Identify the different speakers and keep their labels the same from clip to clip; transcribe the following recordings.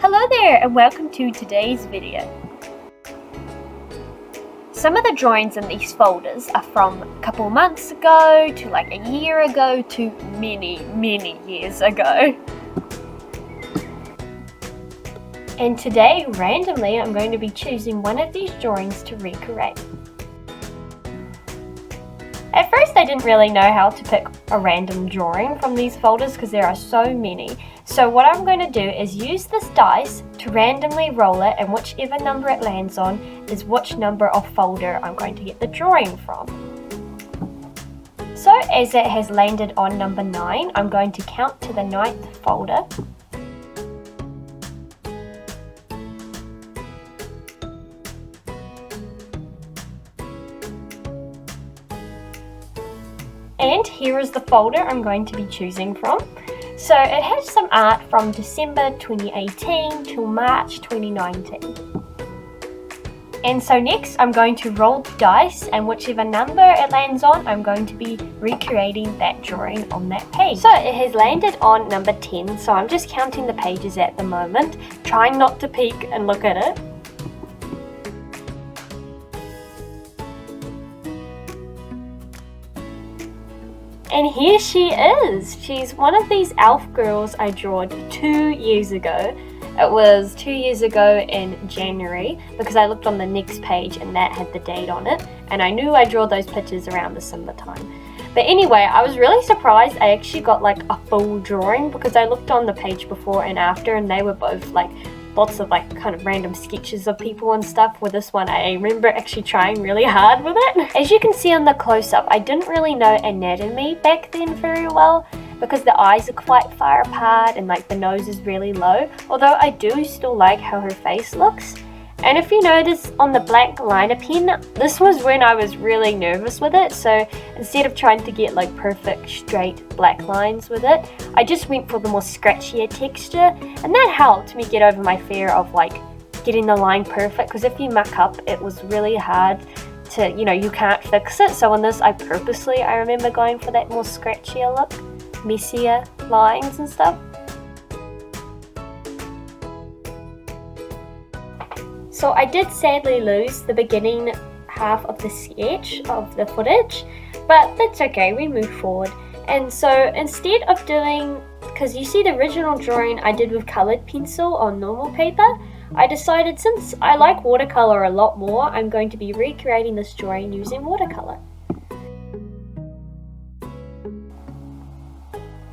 Speaker 1: Hello there and welcome to today's video. Some of the drawings in these folders are from a couple months ago to like a year ago to many years ago. And today, randomly, I'm going to be choosing one of these drawings to recreate. At first I didn't really know how to pick a random drawing from these folders because there are so many. So what I'm going to do is use this dice to randomly roll it, and whichever number it lands on is which number of folder I'm going to get the drawing from. So as it has landed on number 9, I'm going to count to the 9th folder. And here is the folder I'm going to be choosing from. So it has some art from December 2018 till March 2019. And so next I'm going to roll the dice, and whichever number it lands on, I'm going to be recreating that drawing on that page. So it has landed on number 10, so I'm just counting the pages at the moment, trying not to peek and look at it. And here she is. She's one of these elf girls I drawed 2 years ago. It was 2 years ago in January because I looked on the next page and that had the date on it. And I knew I drew those pictures around December time. But anyway, I was really surprised I actually got like a full drawing because I looked on the page before and after and they were both like lots of like kind of random sketches of people and stuff. With this one, I remember actually trying really hard with it. As you can see on the close-up, I didn't really know anatomy back then very well because the eyes are quite far apart and like the nose is really low, although I do still like how her face looks. And if you notice on the black liner pen, this was when I was really nervous with it, so instead of trying to get like perfect straight black lines with it, I just went for the more scratchier texture, and that helped me get over my fear of like getting the line perfect, because if you muck up, it was really hard to, you can't fix it. So on this, I remember going for that more scratchier look, messier lines and stuff. So I did sadly lose the beginning half of the sketch of the footage, but that's okay, we move forward. And so instead of doing, because you see the original drawing I did with coloured pencil on normal paper, I decided since I like watercolour a lot more, I'm going to be recreating this drawing using watercolour.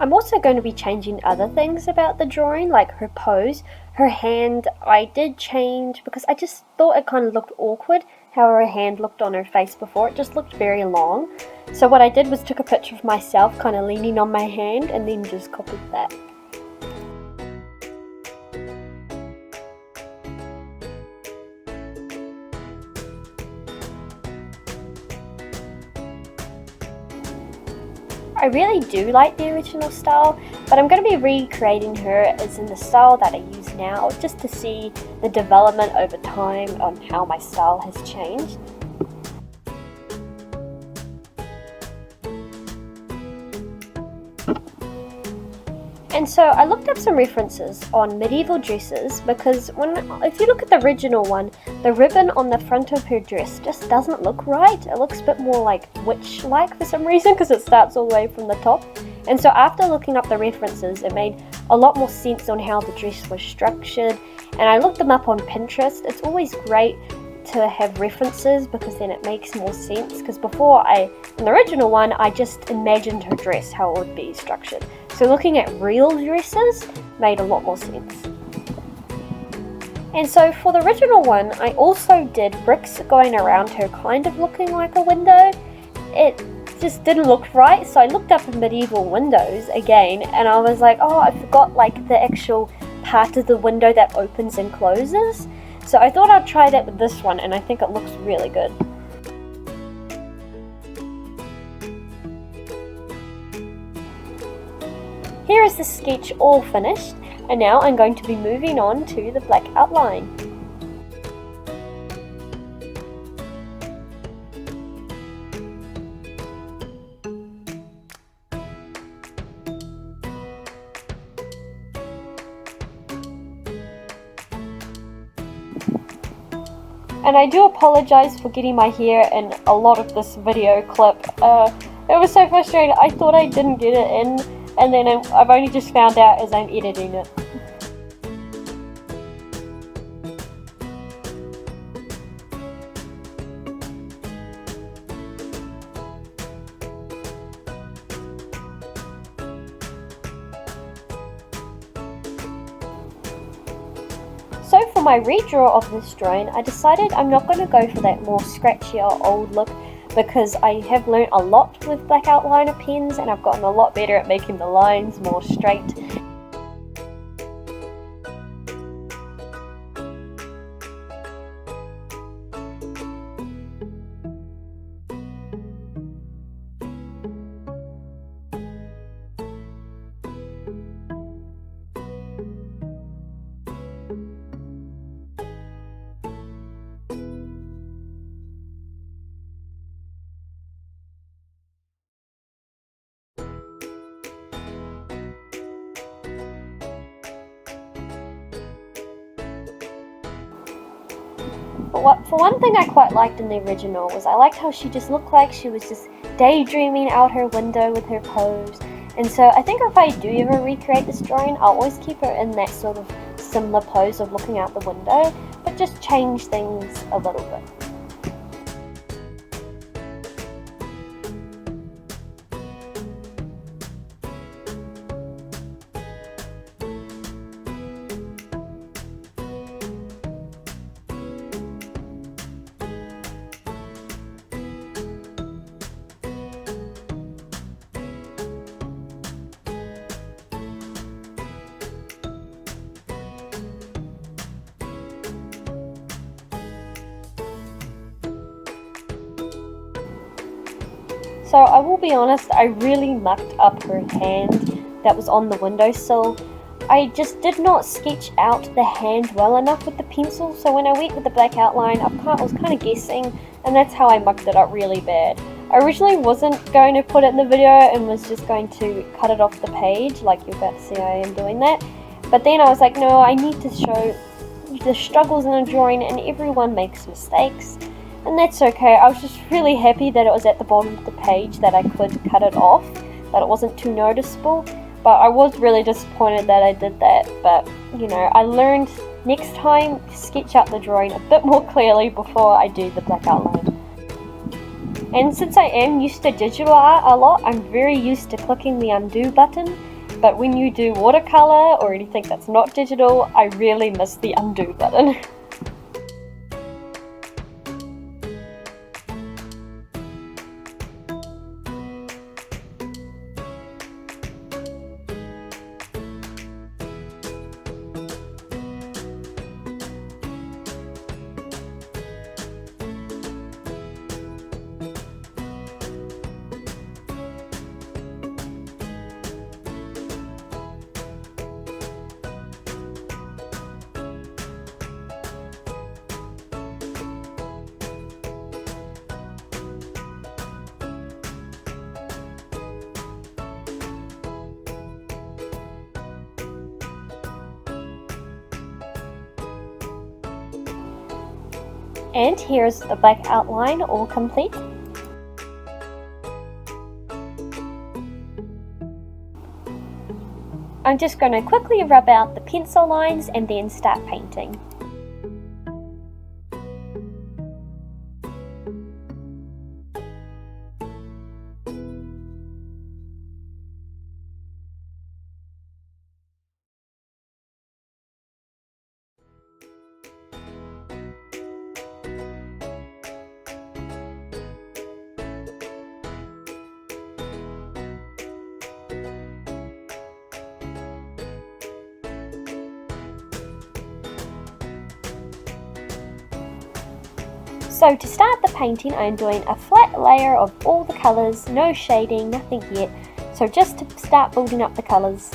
Speaker 1: I'm also going to be changing other things about the drawing, like her pose. Her hand, I did change because I just thought it kind of looked awkward how her hand looked on her face before. It just looked very long. So what I did was took a picture of myself kind of leaning on my hand and then just copied that. I really do like the original style, but I'm going to be recreating her as in the style that I use now, just to see the development over time on how my style has changed. And so I looked up some references on medieval dresses because if you look at the original one, the ribbon on the front of her dress just doesn't look right. It looks a bit more like witch-like for some reason because it starts all the way from the top. And so after looking up the references, it made a lot more sense on how the dress was structured. And I looked them up on Pinterest. It's always great to have references because then it makes more sense, because before in the original one I just imagined her dress how it would be structured, so looking at real dresses made a lot more sense. And so for the original one I also did bricks going around her kind of looking like a window. It just didn't look right, so I looked up medieval windows again and I was like, oh, I forgot like the actual part of the window that opens and closes. So I thought I'd try that with this one, and I think it looks really good. Here is the sketch all finished, and now I'm going to be moving on to the black outline. And I do apologize for getting my hair in a lot of this video clip. It was so frustrating. I thought I didn't get it in, and then I've only just found out as I'm editing it. So for my redraw of this drawing, I decided I'm not going to go for that more scratchier old look, because I have learnt a lot with black outliner pens and I've gotten a lot better at making the lines more straight. But for one thing I quite liked in the original was I liked how she just looked like she was just daydreaming out her window with her pose. And so I think if I do ever recreate this drawing, I'll always keep her in that sort of similar pose of looking out the window, but just change things a little bit. So I will be honest, I really mucked up her hand that was on the windowsill. I just did not sketch out the hand well enough with the pencil, so when I went with the black outline, I was kind of guessing, and that's how I mucked it up really bad. I originally wasn't going to put it in the video and was just going to cut it off the page, like you're about to see I am doing that. But then I was like, no, I need to show the struggles in a drawing, and everyone makes mistakes. And that's okay. I was just really happy that it was at the bottom of the page, that I could cut it off, that it wasn't too noticeable. But I was really disappointed that I did that. But, you know, I learned next time to sketch out the drawing a bit more clearly before I do the black outline. And since I am used to digital art a lot, I'm very used to clicking the undo button. But when you do watercolor or anything that's not digital, I really miss the undo button. And here's the black outline all complete. I'm just going to quickly rub out the pencil lines and then start painting. So to start the painting, I'm doing a flat layer of all the colours, no shading, nothing yet. So just to start building up the colours.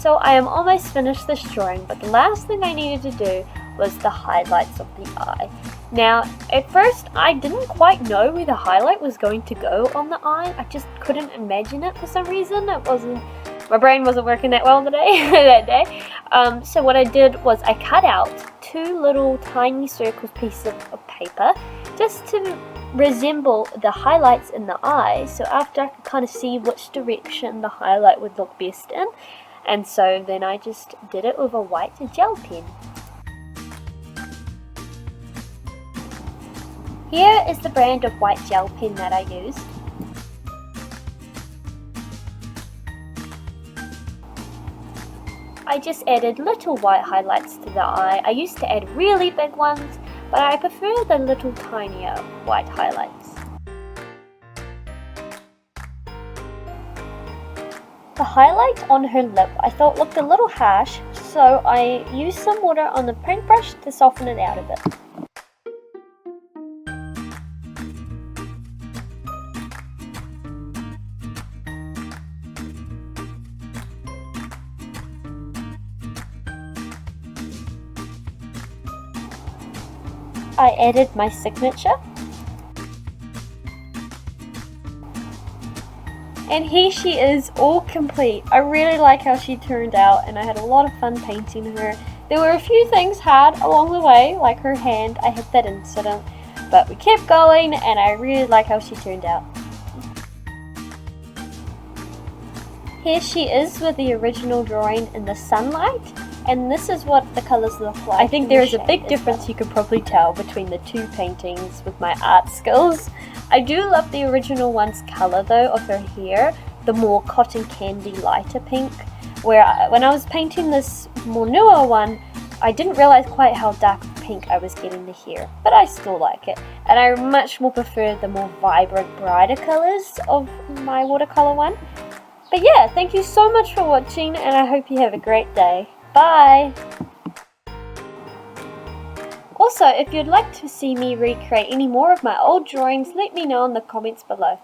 Speaker 1: So I am almost finished this drawing, but the last thing I needed to do was the highlights of the eye. Now, at first I didn't quite know where the highlight was going to go on the eye. I just couldn't imagine it for some reason. My brain wasn't working that well today, that day. So what I did was I cut out 2 little tiny circle pieces of paper just to resemble the highlights in the eye. So after I could kind of see which direction the highlight would look best in. And so then I just did it with a white gel pen. Here is the brand of white gel pen that I used. I just added little white highlights to the eye. I used to add really big ones, but I prefer the little tinier white highlights. The highlight on her lip I thought looked a little harsh, so I used some water on the paintbrush to soften it out a bit. I added my signature. And here she is, all complete. I really like how she turned out, and I had a lot of fun painting her. There were a few things hard along the way, like her hand. I had that incident, but we kept going, and I really like how she turned out. Here she is with the original drawing in the sunlight, and this is what the colours look like. I think there is a big difference you could probably tell between the 2 paintings with my art skills. I do love the original one's colour though of her hair, the more cotton candy lighter pink, when I was painting this more newer one, I didn't realise quite how dark pink I was getting the hair, but I still like it, and I much more prefer the more vibrant, brighter colours of my watercolour one. But yeah, thank you so much for watching, and I hope you have a great day. Bye! Also, if you'd like to see me recreate any more of my old drawings, let me know in the comments below.